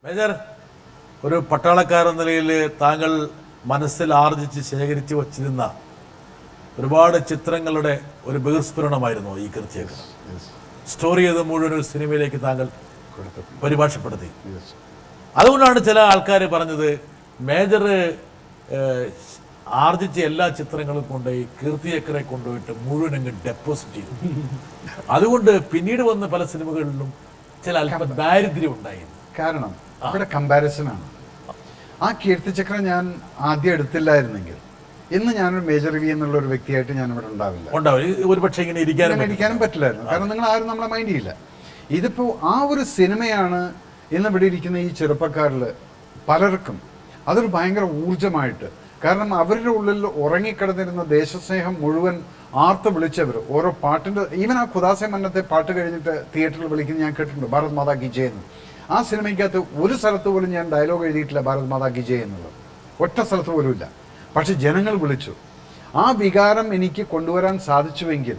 Major, ഒരു പട്ടാളക്കാരെന്ന നിലയിൽ താങ്കൾ മനസ്സിൽ ആർജിച്ച് ശേഖരിച്ച് വച്ചിരുന്ന ഒരുപാട് ചിത്രങ്ങളുടെ ഒരു ബഹിർസ്ഫുരണമായിരുന്നു ഈ കൃത്യങ്ങൾ. സ്റ്റോറി ചെയ്ത് മുഴുവൻ ഒരു സിനിമയിലേക്ക് താങ്കൾ പരിഭാഷപ്പെടുത്തി. അതുകൊണ്ടാണ് ചില ആൾക്കാർ പറഞ്ഞത് മേജർ ആർജിച്ച എല്ലാ ചിത്രങ്ങളും കൊണ്ടുപോയി കീർത്തിചക്രെ കൊണ്ടുപോയിട്ട് മുഴുവൻ അങ്ങ് ഡെപ്പോസിറ്റ് ചെയ്തു. അതുകൊണ്ട് പിന്നീട് വന്ന പല സിനിമകളിലും ചില അല്പം ദാരിദ്ര്യം ഉണ്ടായിരുന്നു. കാരണം ഇവിടെ കമ്പാരിസൺ ആണ്. ആ കീർത്തിചക്രം ഞാൻ ആദ്യം എടുത്തില്ലായിരുന്നെങ്കിൽ ഇന്ന് ഞാനൊരു മേജർ രവി എന്നുള്ള ഒരു വ്യക്തിയായിട്ട് ഞാൻ ഇവിടെ ഉണ്ടാവില്ല. ഒരുപക്ഷെ ഇങ്ങനെ ഇരിക്കാനും പറ്റില്ലായിരുന്നു. കാരണം നിങ്ങൾ ആരും നമ്മളെ മൈൻഡ് ചെയ്യില്ല. ഇതിപ്പോ ആ ഒരു സിനിമയാണ് ഇന്ന് ഇവിടെ ഇരിക്കുന്ന ഈ ചെറുപ്പക്കാരിൽ പലർക്കും അതൊരു ഭയങ്കര ഊർജമായിട്ട്, കാരണം അവരുടെ ഉള്ളിൽ ഉറങ്ങിക്കിടന്നിരുന്ന ദേശസ്നേഹം മുഴുവൻ ആർത്ത് വിളിച്ചവർ ഓരോ പാട്ടിന്റെ, ഈവൻ ആ ഖുദാസെ മന്നത്തെ പാട്ട് കഴിഞ്ഞിട്ട് തിയേറ്ററിൽ വിളിക്കുന്നത് ഞാൻ കേട്ടിട്ടുണ്ട്, ഭാരത് മാതാ കി ജയ് എന്ന്. ആ സിനിമയ്ക്കകത്ത് ഒരു സ്ഥലത്ത് പോലും ഞാൻ ഡയലോഗ് എഴുതിയിട്ടില്ല ഭാരത് മാതാ കി ജയ് എന്നുള്ളത്, ഒറ്റ സ്ഥലത്ത് പോലും ഇല്ല. പക്ഷെ ജനങ്ങൾ വിളിച്ചു. ആ വികാരം എനിക്ക് കൊണ്ടുവരാൻ സാധിച്ചുവെങ്കിൽ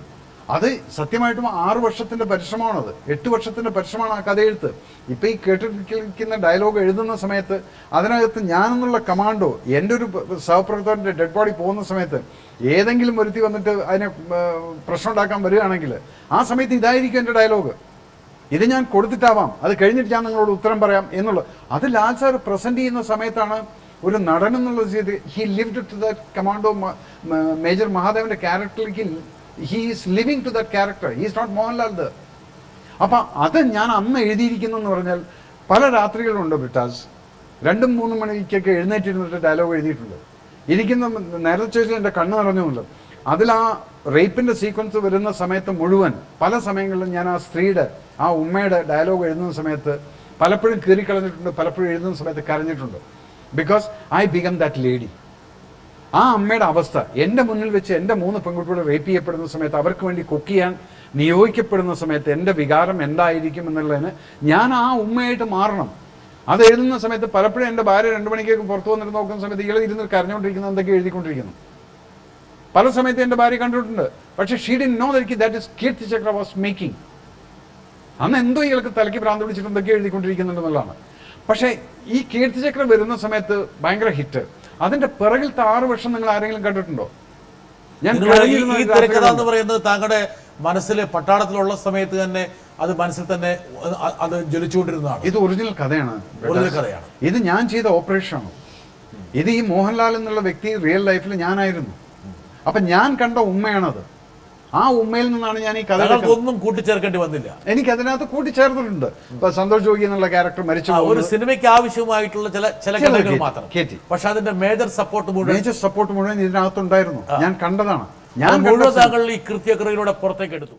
അത് സത്യമായിട്ടും 6 വർഷത്തിന്റെ പരിശ്രമമാണത്, 8 വർഷത്തിന്റെ പരിശ്രമമാണ് ആ കഥയെഴുത്ത്. ഇപ്പൊ ഈ കേട്ടിരിക്കുന്ന ഡയലോഗ് എഴുതുന്ന സമയത്ത് അതിനകത്ത് ഞാനെന്നുള്ള കമാൻഡോ എൻ്റെ ഒരു സഹപ്രവർത്തകന്റെ ഡെഡ് ബോഡി പോകുന്ന സമയത്ത് ഏതെങ്കിലും ഒരുത്തി വന്നിട്ട് അതിനെ പ്രശ്നം ഉണ്ടാക്കാൻ വരികയാണെങ്കിൽ ആ സമയത്ത് ഇതായിരിക്കും എൻ്റെ ഡയലോഗ്. ഇത് ഞാൻ കൊടുത്തിട്ടാവാം, അത് കഴിഞ്ഞിട്ട് ഞാൻ നിങ്ങളോട് ഉത്തരം പറയാം എന്നുള്ളത്. അത് ലാൽ സാർ പ്രസന്റ് ചെയ്യുന്ന സമയത്താണ് ഒരു നടൻ എന്നുള്ള ചെയ്ത് he lived to that commando major മഹാദേവന്റെ ക്യാരക്ടറിലേക്ക്. He is living to that character. He is not Mohanlal the. അപ്പം അത് ഞാൻ അന്ന് എഴുതിയിരിക്കുന്നു എന്ന് പറഞ്ഞാൽ പല രാത്രികളുണ്ട് ബ്രിട്ടാസ് 2-3 മണിക്കൊക്കെ എഴുന്നേറ്റിരുന്നിട്ട് ഡയലോഗ് എഴുതിയിട്ടുണ്ട്. ഇരിക്കുന്ന നേരത്തെ ചോദിച്ചാൽ എൻ്റെ കണ്ണ് നിറഞ്ഞുമില്ല. അതിൽ ആ റേപ്പിൻ്റെ സീക്വൻസ് വരുന്ന സമയത്ത് മുഴുവൻ പല സമയങ്ങളിലും ഞാൻ ആ സ്ത്രീയുടെ, ആ ഉമ്മയുടെ ഡയലോഗ് എഴുതുന്ന സമയത്ത് പലപ്പോഴും കീറിക്കളഞ്ഞിട്ടുണ്ട്, പലപ്പോഴും എഴുതുന്ന സമയത്ത് കരഞ്ഞിട്ടുണ്ട്. Because I become that lady. ആ അമ്മയുടെ അവസ്ഥ എൻ്റെ മുന്നിൽ വെച്ച് എൻ്റെ 3 പെൺകുട്ടികൾ റേപ്പ് ചെയ്യപ്പെടുന്ന സമയത്ത് അവർക്ക് വേണ്ടി കുക്ക് ചെയ്യാൻ നിയോഗിക്കപ്പെടുന്ന സമയത്ത് എൻ്റെ വികാരം എന്തായിരിക്കും എന്നുള്ളതിന് ഞാൻ ആ ഉമ്മയായിട്ട് മാറണം. അത് എഴുതുന്ന സമയത്ത് പലപ്പോഴും എൻ്റെ ഭാര്യ 2 മണിക്കൊക്കെ പുറത്തു വന്നിട്ട് നോക്കുന്ന സമയത്ത് ഇയാൾ ഇരുന്ന് കരഞ്ഞുകൊണ്ടിരിക്കുന്നത് എന്തൊക്കെ എഴുതിക്കൊണ്ടിരിക്കുന്നു. പല സമയത്ത് എൻ്റെ ഭാര്യ കണ്ടിട്ടുണ്ട്. പക്ഷേ she didn't know that is Kirti Chakra was making. അന്ന് എന്തോ ഇയാൾക്ക് തലയ്ക്ക് ഭ്രാന്ത് പിടിച്ചിട്ട് എന്തൊക്കെ എഴുതിക്കൊണ്ടിരിക്കുന്നുണ്ടെന്നുള്ളതാണ്. പക്ഷേ ഈ കീർത്തിചക്ര വരുന്ന സമയത്ത് ഭയങ്കര ഹിറ്റ്. അതിന്റെ പിറകിലത്തെ 6 വർഷം നിങ്ങൾ ആരെങ്കിലും കണ്ടിട്ടുണ്ടോ? ഞാൻ ഈ തിരക്കഥ എന്ന് പറയുന്നത് താങ്കളുടെ മനസ്സിൽ പട്ടാളത്തിലുള്ള സമയത്ത് തന്നെ അത് മനസ്സിൽ തന്നെ അത് ജ്വലിച്ചുകൊണ്ടിരുന്നതാണ്. ഇത് ഒറിജിനൽ കഥയാണ്. ഇത് ഞാൻ ചെയ്ത ഓപ്പറേഷനാണ്. ഇത് ഈ മോഹൻലാൽ എന്നുള്ള വ്യക്തി റിയൽ ലൈഫിൽ ഞാനായിരുന്നു. അപ്പൊ ഞാൻ കണ്ട ഉമ്മയാണത്. ആ ഉമ്മയിൽ നിന്നാണ് ഞാൻ ഈ കഥ. ഒന്നും കൂട്ടിച്ചേർക്കേണ്ടി വന്നില്ല. എനിക്ക് അതിനകത്ത് കൂട്ടിച്ചേർത്തിട്ടുണ്ട്. ഇപ്പൊ സന്തോഷ് ജോഗി എന്നുള്ള ക്യാരക്ടർ മരിച്ചു. ഒരു സിനിമയ്ക്ക് ആവശ്യമായിട്ടുള്ള ചില ഘടകങ്ങൾ മാത്രം. പക്ഷെ അതിന്റെ മേജർ സപ്പോർട്ട് മുഴുവൻ ഇതിനകത്തുണ്ടായിരുന്നു. ഞാൻ കണ്ടതാണ്. ഞാൻ മുഴുവൻ താങ്കൾ ഈ കൃത്യക്രിയയിലൂടെ പുറത്തേക്ക് എടുത്തു.